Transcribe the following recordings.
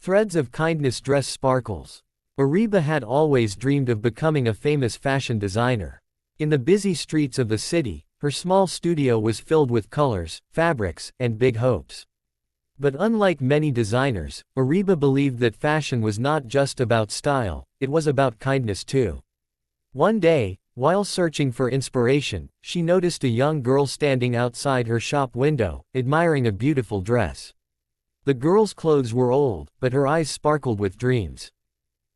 Threads of kindness dress sparkles. Areeba had always dreamed of becoming a famous fashion designer. In the busy streets of the city, her small studio was filled with colors, fabrics, and big hopes. But unlike many designers, Areeba believed that fashion was not just about style, it was about kindness too. One day, while searching for inspiration, she noticed a young girl standing outside her shop window, admiring a beautiful dress. The girl's clothes were old, but her eyes sparkled with dreams.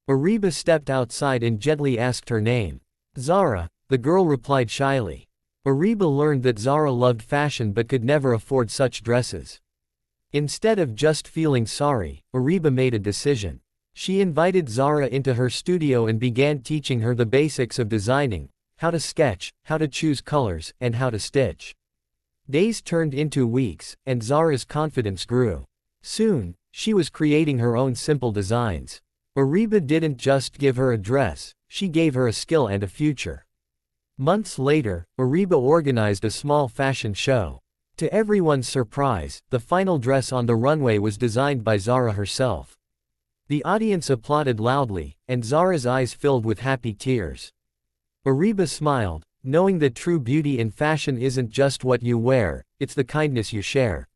Areeba stepped outside and gently asked her name. Zara, the girl replied shyly. Areeba learned that Zara loved fashion but could never afford such dresses. Instead of just feeling sorry, Areeba made a decision. She invited Zara into her studio and began teaching her the basics of designing, how to sketch, how to choose colors, and how to stitch. Days turned into weeks, and Zara's confidence grew. Soon, she was creating her own simple designs. Areeba didn't just give her a dress, she gave her a skill and a future. Months later, Areeba organized a small fashion show. To everyone's surprise, the final dress on the runway was designed by Zara herself. The audience applauded loudly, and Zara's eyes filled with happy tears. Areeba smiled, knowing that true beauty in fashion isn't just what you wear, it's the kindness you share.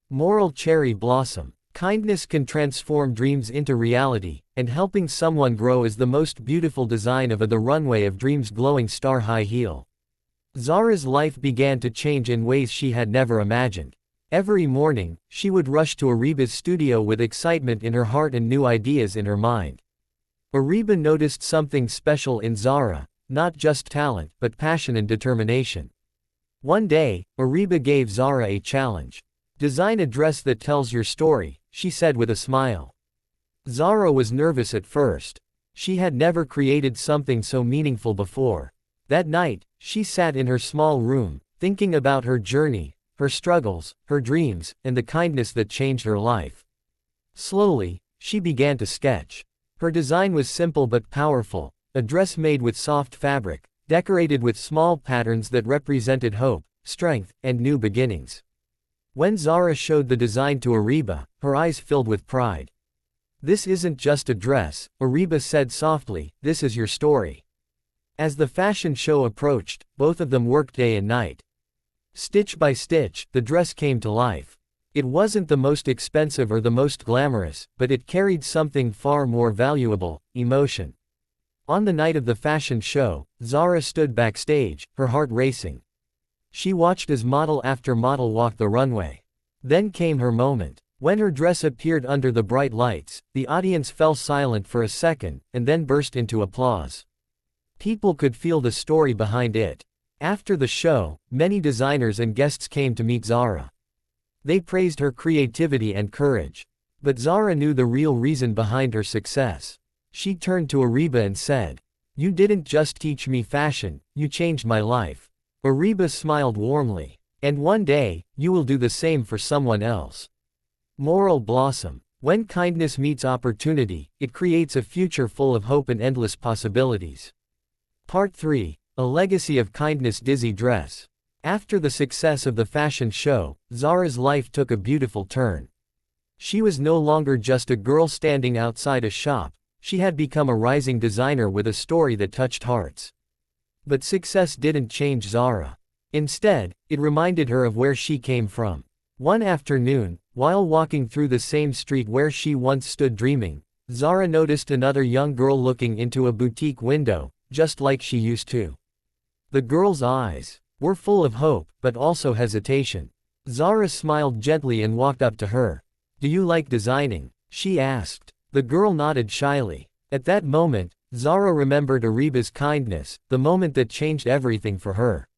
Moral: cherry blossom. Kindness can transform dreams into reality, and helping someone grow is the most beautiful design of the runway of dreams glowing star high heel. Zara's life began to change in ways she had never imagined. Every morning, she would rush to Areeba's studio with excitement in her heart and new ideas in her mind. Areeba noticed something special in Zara, not just talent, but passion and determination. One day, Areeba gave Zara a challenge. Design a dress that tells your story, she said with a smile. Zara was nervous at first. She had never created something so meaningful before. That night, she sat in her small room, thinking about her journey, her struggles, her dreams, and the kindness that changed her life. Slowly, she began to sketch. Her design was simple but powerful, a dress made with soft fabric, decorated with small patterns that represented hope, strength, and new beginnings. When Zara showed the design to Areeba, her eyes filled with pride. "This isn't just a dress," Areeba said softly, "this is your story." As the fashion show approached, both of them worked day and night. Stitch by stitch, the dress came to life. It wasn't the most expensive or the most glamorous, but it carried something far more valuable: emotion. On the night of the fashion show, Zara stood backstage, her heart racing. She watched as model after model walked the runway. Then came her moment. When her dress appeared under the bright lights, the audience fell silent for a second, and then burst into applause. People could feel the story behind it. After the show, many designers and guests came to meet Zara. They praised her creativity and courage. But Zara knew the real reason behind her success. She turned to Areeba and said, "You didn't just teach me fashion, you changed my life." Areeba smiled warmly. "And one day, you will do the same for someone else." Moral: blossom. When kindness meets opportunity, it creates a future full of hope and endless possibilities. Part 3. A legacy of kindness. Dizzy dress. After the success of the fashion show, Zara's life took a beautiful turn. She was no longer just a girl standing outside a shop, she had become a rising designer with a story that touched hearts. But success didn't change Zara. Instead, it reminded her of where she came from. One afternoon, while walking through the same street where she once stood dreaming, Zara noticed another young girl looking into a boutique window, just like she used to. The girl's eyes were full of hope, but also hesitation. Zara smiled gently and walked up to her. "Do you like designing?" she asked. The girl nodded shyly. At that moment, Zara remembered Areeba's kindness, the moment that changed everything for her.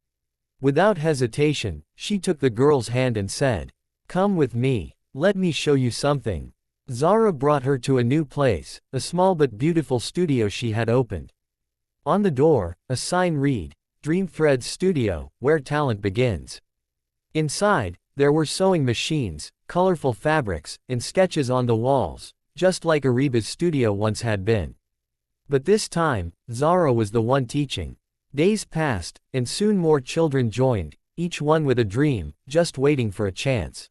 Without hesitation, she took the girl's hand and said, "Come with me. Let me show you something." Zara brought her to a new place, a small but beautiful studio she had opened. On the door, a sign read, "Dream Threads Studio, where talent begins." Inside, there were sewing machines, colorful fabrics, and sketches on the walls, just like Areeba's studio once had been. But this time, Zara was the one teaching. Days passed, and soon more children joined, each one with a dream, just waiting for a chance.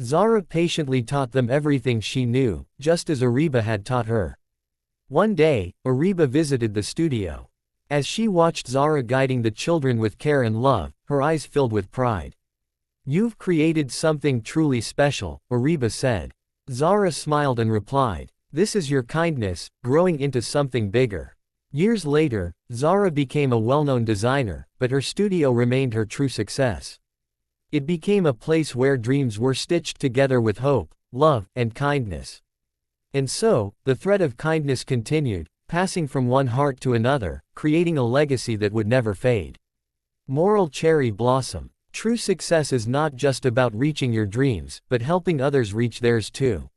Zara patiently taught them everything she knew, just as Areeba had taught her. One day, Areeba visited the studio. As she watched Zara guiding the children with care and love, her eyes filled with pride. "You've created something truly special," Areeba said. Zara smiled and replied, "This is your kindness, growing into something bigger." Years later, Zara became a well-known designer, but her studio remained her true success. It became a place where dreams were stitched together with hope, love, and kindness. And so, the thread of kindness continued, passing from one heart to another, creating a legacy that would never fade. Moral: cherry blossom. True success is not just about reaching your dreams, but helping others reach theirs too.